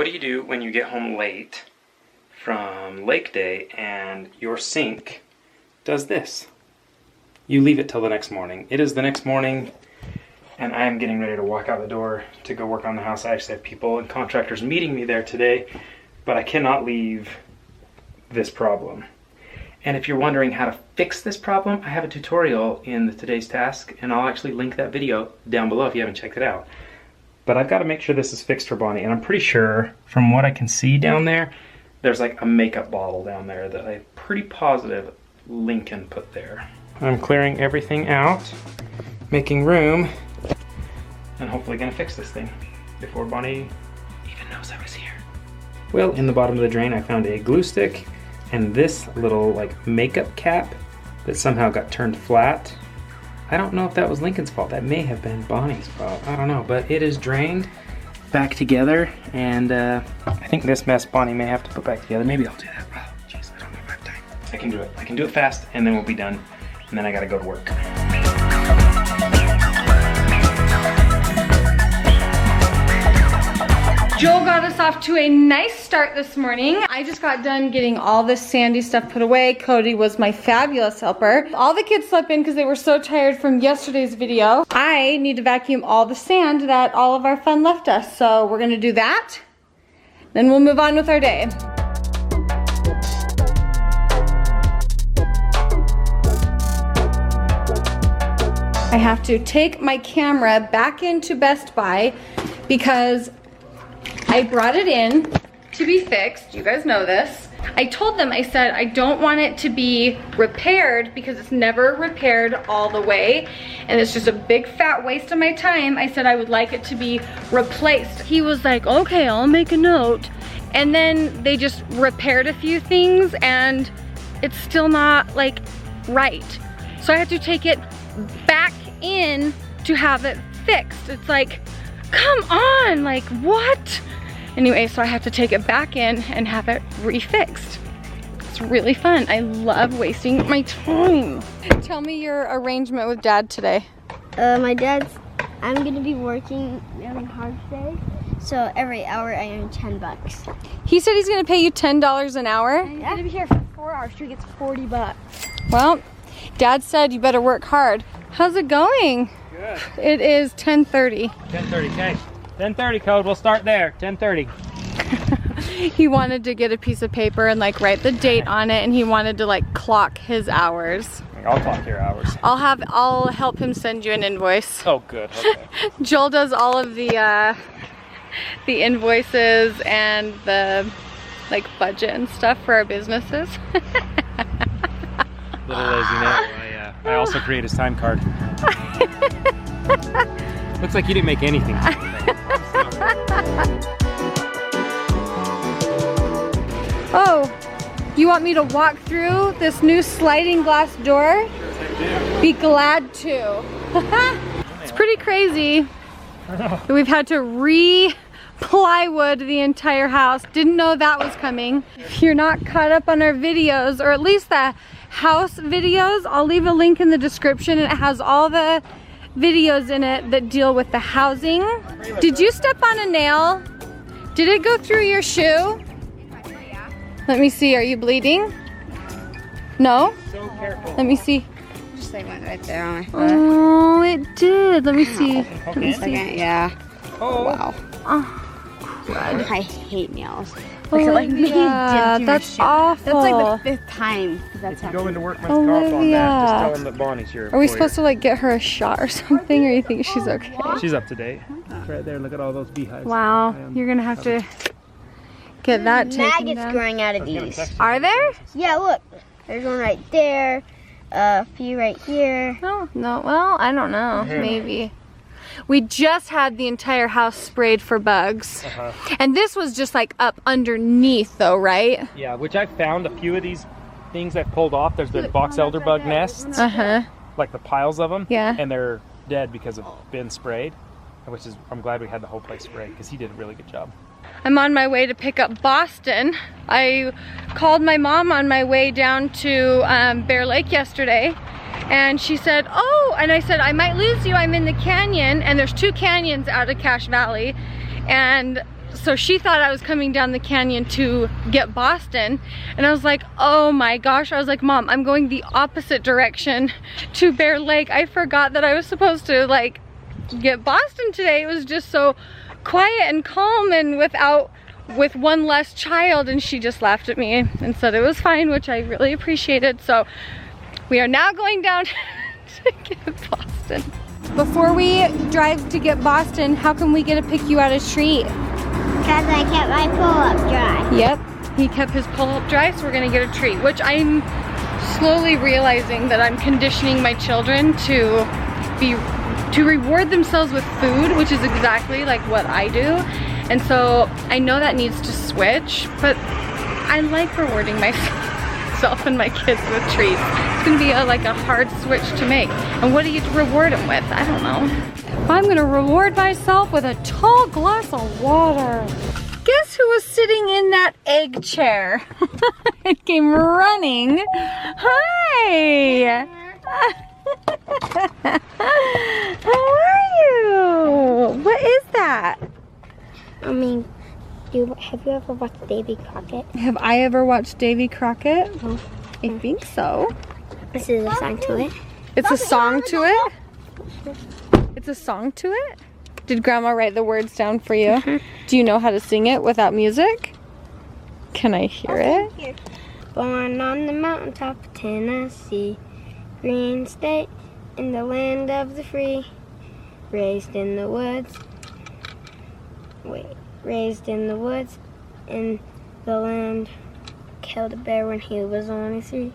What do you do when you get home late from lake day and your sink does this? You leave it till the next morning. It is the next morning and I am getting ready to walk out the door to go work on the house. I actually have people and contractors meeting me there today, but I cannot leave this problem. And if you're wondering how to fix this problem, I have a tutorial in the today's task, and I'll actually link that video down below if you haven't checked it out. But I've got to make sure this is fixed for Bonnie, and I'm pretty sure, from what I can see down there, there's like a makeup bottle down there that I'm pretty positive Lincoln put there. I'm clearing everything out, making room, and hopefully gonna fix this thing before Bonnie even knows I was here. Well, in the bottom of the drain I found a glue stick and this little like makeup cap that somehow got turned flat. I don't know if that was Lincoln's fault. That may have been Bonnie's fault. I don't know, but it is drained back together, and I think this mess Bonnie may have to put back together. Maybe I'll do that. Oh, jeez, I don't know if I have time. I can do it. I can do it fast, and then we'll be done, and then I gotta go to work. Joel got us off to a nice start this morning. I just got done getting all this sandy stuff put away. Cody was my fabulous helper. All the kids slept in because they were so tired from yesterday's video. I need to vacuum all the sand that all of our fun left us. So we're gonna do that. Then we'll move on with our day. I have to take my camera back into Best Buy because I brought it in to be fixed. You guys know this. I told them, I said, I don't want it to be repaired because it's never repaired all the way. And it's just a big fat waste of my time. I said I would like it to be replaced. He was like, okay, I'll make a note. And then they just repaired a few things and it's still not like right. So I have to take it back in to have it fixed. It's like, come on, like what? Anyway, so I have to take it back in and have it refixed. It's really fun. I love wasting my time. Tell me your arrangement with Dad today. I'm gonna be working really hard today. So every hour I earn 10 bucks. He said he's gonna pay you $10 an hour? He's gonna be here for 4 hours, so he gets 40 bucks. Well, Dad said you better work hard. How's it going? Good. It is 10:30. 10:30, okay. 10:30 code, we'll start there, 10:30. He wanted to get a piece of paper and like write the date on it, and he wanted to like clock his hours. I'll clock your hours. I'll help him send you an invoice. Oh, good, okay. Joel does all of the invoices and the like budget and stuff for our businesses. Little lazy now. I also create his time card. Looks like you didn't make anything. Oh, you want me to walk through this new sliding glass door? Be glad to. It's pretty crazy. We've had to re-plywood the entire house. Didn't know that was coming. If you're not caught up on our videos, or at least the house videos, I'll leave a link in the description. It has all the videos in it that deal with the housing. Did you step on a nail? Did it go through your shoe? Let me see, are you bleeding? No? So careful. Let me see. Just like went right there on my foot. Oh, it did. Let me see. Let me see. Okay, yeah. Oh. Wow. Oh, crud. I hate nails. Olivia, that's awful. That's like the 5th time that's If you happened. go into workman's comp on that, just tell Olivia. them that Bonnie's your Are we employer. supposed to like get her a shot or something, or you think she's okay? She's up to date. It's right there, look at all those beehives. Wow, you're gonna have to get that taken Maggots down. growing out of these. Are there? Yeah, look. There's one right there. A few right here. No, no, well, I don't know, maybe. We just had the entire house sprayed for bugs. And this was just like up underneath though, right? Yeah, which I found a few of these things I've pulled off. There's been box elder bug nests, Uh-huh. like the piles of them. Yeah. And they're dead because of being sprayed, which is, I'm glad we had the whole place sprayed because he did a really good job. I'm on my way to pick up Boston. I called my mom on my way down to Bear Lake yesterday, and she said, oh, and I said, I might lose you, I'm in the canyon, and there's 2 canyons out of Cache Valley, and so she thought I was coming down the canyon to get Boston, and I was like, oh my gosh. I was like, Mom, I'm going the opposite direction to Bear Lake. I forgot that I was supposed to like get Boston today. It was just so quiet and calm and with one less child, and she just laughed at me and said it was fine, which I really appreciated. So we are now going down to get Boston. Before we drive to get Boston, how can we get to pick you out a treat? Because I kept my pull-up dry. Yep, he kept his pull-up dry, so we're gonna get a treat, which I'm slowly realizing that I'm conditioning my children to reward themselves with food, which is exactly like what I do. And so I know that needs to switch, but I like rewarding myself and my kids with treats. It's gonna be like a hard switch to make. And what do you reward them with? I don't know. I'm gonna reward myself with a tall glass of water. Guess who was sitting in that egg chair? It came running. Hi! How are you? What is that? I mean, have you ever watched Davy Crockett? Have I ever watched Davy Crockett? No. I think so. This is a song to it. It's a song to it? It's a song to it? Did Grandma write the words down for you? Mm-hmm. Do you know how to sing it without music? Can I hear it? Born on the mountaintop of Tennessee, green state in the land of the free, raised in the woods. Raised in the woods in the land, killed a bear when he was only 3.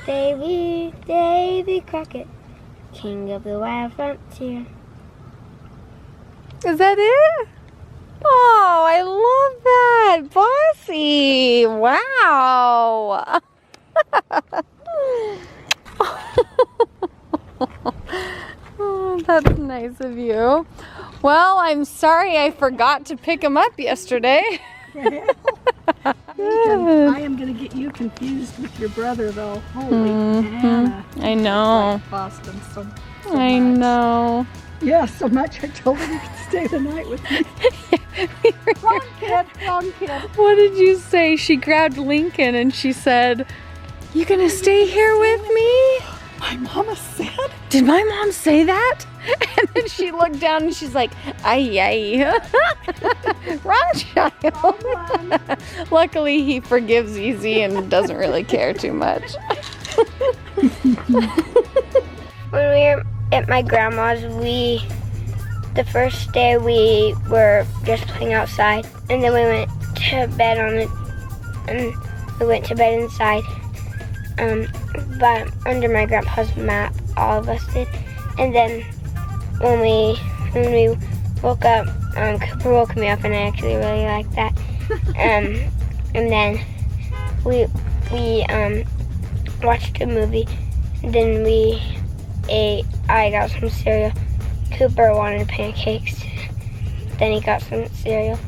Davy Crockett, king of the wild frontier. Is that it? Oh, I love that. Bossy. Wow. Oh, that's nice of you. Well, I'm sorry I forgot to pick him up yesterday. I am going to get you confused with your brother, though. Holy Hannah. I know. Like Boston so I much. know. Yeah, so much. I told him you could stay the night with me. Wrong kid, wrong kid. What did you say? She grabbed Lincoln and she said, "You gonna stay here with me?" My mama said. Did my mom say that? And then she looked down and she's like, ay. Wrong child. Luckily he forgives easy and doesn't really care too much. When we were at my grandma's, the first day we were just playing outside, and then we went to bed inside. But under my grandpa's mat, all of us did. And then when we woke up, Cooper woke me up, and I actually really liked that. And then we watched a movie. And then we ate. I got some cereal. Cooper wanted pancakes. Then he got some cereal.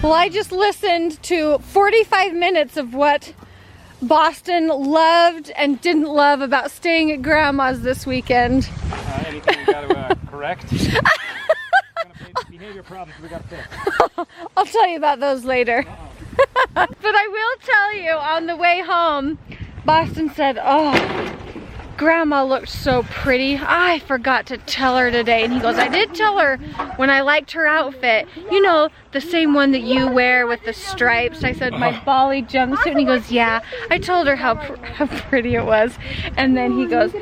Well, I just listened to 45 minutes of what Boston loved and didn't love about staying at Grandma's this weekend. Anything we got to correct? Behavior problems we got to fix. I'll tell you about those later. But I will tell you, on the way home, Boston said, "Oh, Grandma looked so pretty. I forgot to tell her today." And he goes, "I did tell her when I liked her outfit. You know, the same one that you wear with the stripes." I said, "My Bali jumpsuit." And he goes, "Yeah, I told her how pretty it was." And then he goes,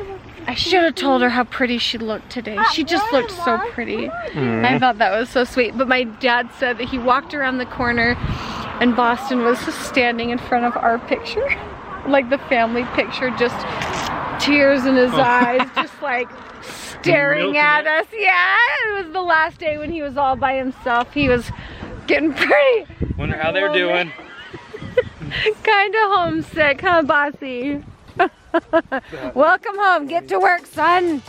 "I should have told her how pretty she looked today. She just looked so pretty." I thought that was so sweet. But my dad said that he walked around the corner and Boston was standing in front of our picture, like the family picture, just tears in his eyes, just like staring at us. Yeah, it was the last day when he was all by himself. He was getting pretty. Wonder how they're doing. Kind of homesick, huh, Bossy? Welcome home. Get to work, son.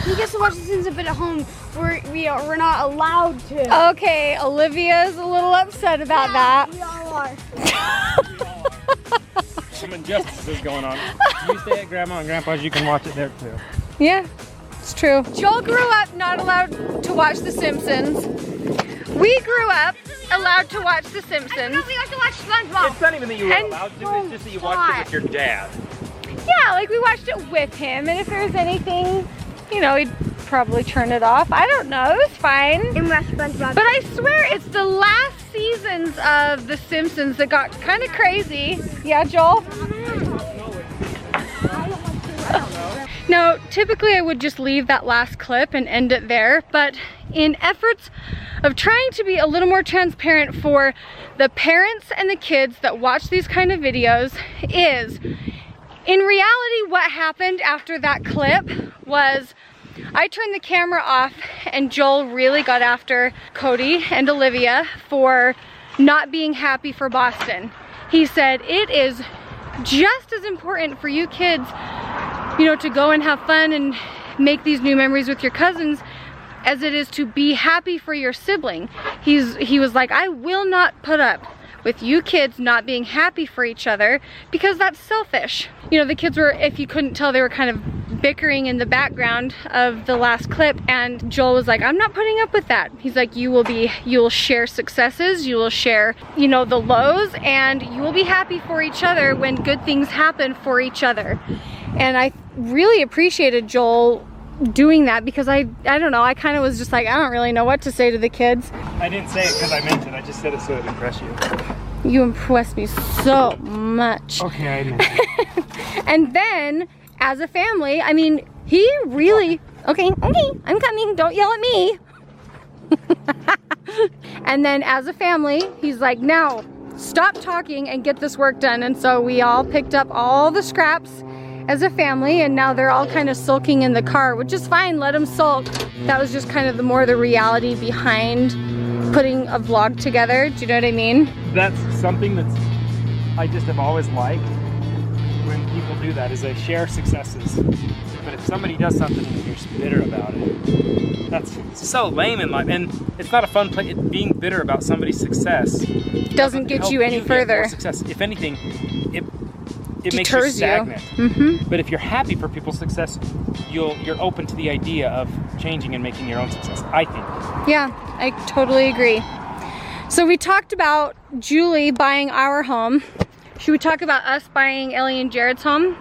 He gets to watch the Simpsons, but at home we're not allowed to. Okay, Olivia's a little upset about that. We all are. Some injustice is going on. You stay at Grandma and Grandpa's, you can watch it there too. Yeah. It's true. Joel grew up not allowed to watch The Simpsons. We grew up allowed to watch The Simpsons. We like to watch SpongeBob. It's not even that you were And allowed to, it's just that you watched it with your dad. Yeah, like we watched it with him, and if there was anything, you know, he'd probably turn it off. I don't know, it was fine. And watch SpongeBob. But I swear it's the last seasons of The Simpsons that got kind of crazy. Yeah, Joel? Now, typically I would just leave that last clip and end it there, but in efforts of trying to be a little more transparent for the parents and the kids that watch these kind of videos is, in reality, what happened after that clip was I turned the camera off and Joel really got after Cody and Olivia for not being happy for Boston. He said, it is just as important for you kids, you know, to go and have fun and make these new memories with your cousins as it is to be happy for your sibling. He was like, I will not put up with you kids not being happy for each other because that's selfish. You know, the kids were, if you couldn't tell, they were kind of bickering in the background of the last clip, and Joel was like, I'm not putting up with that. He's like, you will share successes, you will share, you know, the lows, and you will be happy for each other when good things happen for each other. And I really appreciated Joel doing that because I don't know, I kind of was just like, I don't really know what to say to the kids. I didn't say it because I meant it, I just said it so it impressed you. You impressed me so much. Okay, I meant it. And then, as a family, I mean, he really, okay, I'm coming, don't yell at me. And then as a family, he's like, now, stop talking and get this work done. And so we all picked up all the scraps as a family, and now they're all kind of sulking in the car, which is fine, let them sulk. That was just kind of the reality behind putting a vlog together. Do you know what I mean? That's something that's, I just have always liked when people do that, is they share successes. But if somebody does something and you're just bitter about it, that's so lame in life. And it's not a fun play. Being bitter about somebody's success doesn't get you any further. Success. If anything, it makes you deters stagnant. Mm-hmm. But if you're happy for people's success, you're open to the idea of changing and making your own success, I think. Yeah, I totally agree. So we talked about Julie buying our home. Should we talk about us buying Ellie and Jared's home?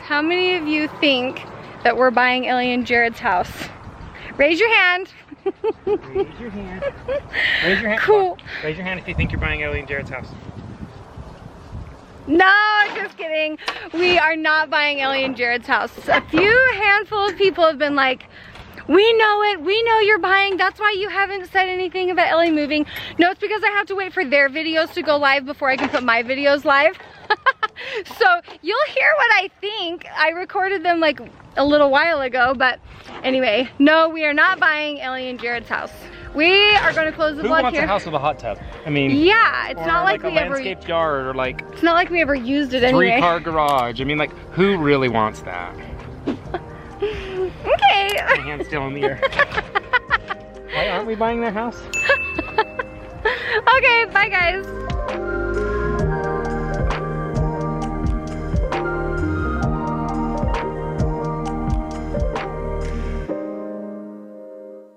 How many of you think that we're buying Ellie and Jared's house? Raise your hand. Raise your hand. Raise your hand. Cool. Raise your hand if you think you're buying Ellie and Jared's house. No, just kidding. We are not buying Ellie and Jared's house. A handful of people have been like, we know it, we know you're buying, that's why you haven't said anything about Ellie moving. No, it's because I have to wait for their videos to go live before I can put my videos live. So you'll hear what I think. I recorded them like a little while ago, but anyway, no, we are not buying Ellie and Jared's house. We are going to close the vlog here. Who wants a house with a hot tub? I mean, yeah, it's not like a we ever landscaped yard, or like it's not like we ever used it anyway. 3-car garage. I mean, like, who really wants that? Okay. My hand's still in the air. Why aren't we buying their house? Okay, bye guys.